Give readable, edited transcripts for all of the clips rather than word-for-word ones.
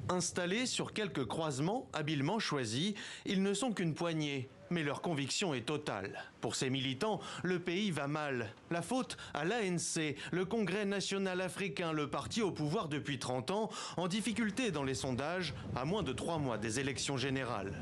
Installés sur quelques croisements habilement choisis, ils ne sont qu'une poignée. Mais leur conviction est totale. Pour ces militants, le pays va mal. La faute à l'ANC, le Congrès national africain, le parti au pouvoir depuis 30 ans, en difficulté dans les sondages, à moins de 3 mois des élections générales.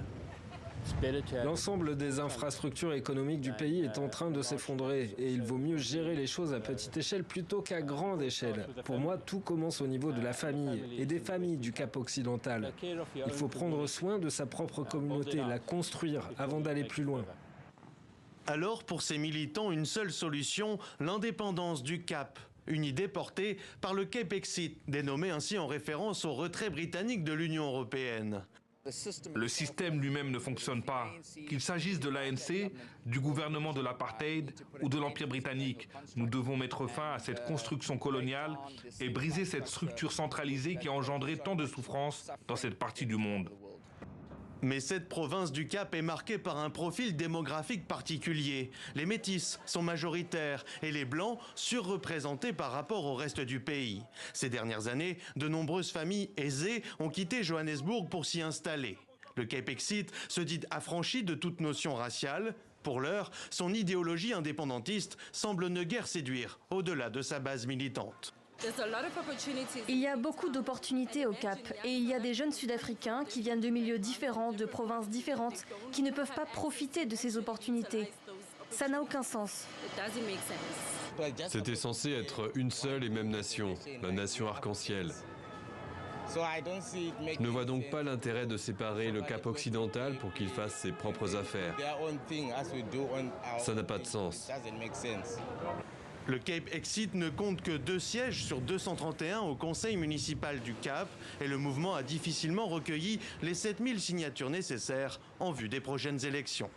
L'ensemble des infrastructures économiques du pays est en train de s'effondrer et il vaut mieux gérer les choses à petite échelle plutôt qu'à grande échelle. Pour moi, tout commence au niveau de la famille et des familles du Cap occidental. Il faut prendre soin de sa propre communauté, la construire avant d'aller plus loin. Alors, pour ces militants, une seule solution, l'indépendance du Cap. Une idée portée par le Cape Exit, dénommé ainsi en référence au retrait britannique de l'Union européenne. Le système lui-même ne fonctionne pas. Qu'il s'agisse de l'ANC, du gouvernement de l'apartheid ou de l'Empire britannique, nous devons mettre fin à cette construction coloniale et briser cette structure centralisée qui a engendré tant de souffrances dans cette partie du monde. Mais cette province du Cap est marquée par un profil démographique particulier. Les métis sont majoritaires et les blancs surreprésentés par rapport au reste du pays. Ces dernières années, de nombreuses familles aisées ont quitté Johannesburg pour s'y installer. Le Cape Exit se dit affranchi de toute notion raciale. Pour l'heure, son idéologie indépendantiste semble ne guère séduire au-delà de sa base militante. Il y a beaucoup d'opportunités au Cap et il y a des jeunes Sud-Africains qui viennent de milieux différents, de provinces différentes, qui ne peuvent pas profiter de ces opportunités. Ça n'a aucun sens. C'était censé être une seule et même nation, la nation arc-en-ciel. Je ne vois donc pas l'intérêt de séparer le Cap occidental pour qu'il fasse ses propres affaires. Ça n'a pas de sens. Le Cape Exit ne compte que 2 sièges sur 231 au conseil municipal du Cap et le mouvement a difficilement recueilli les 7000 signatures nécessaires en vue des prochaines élections.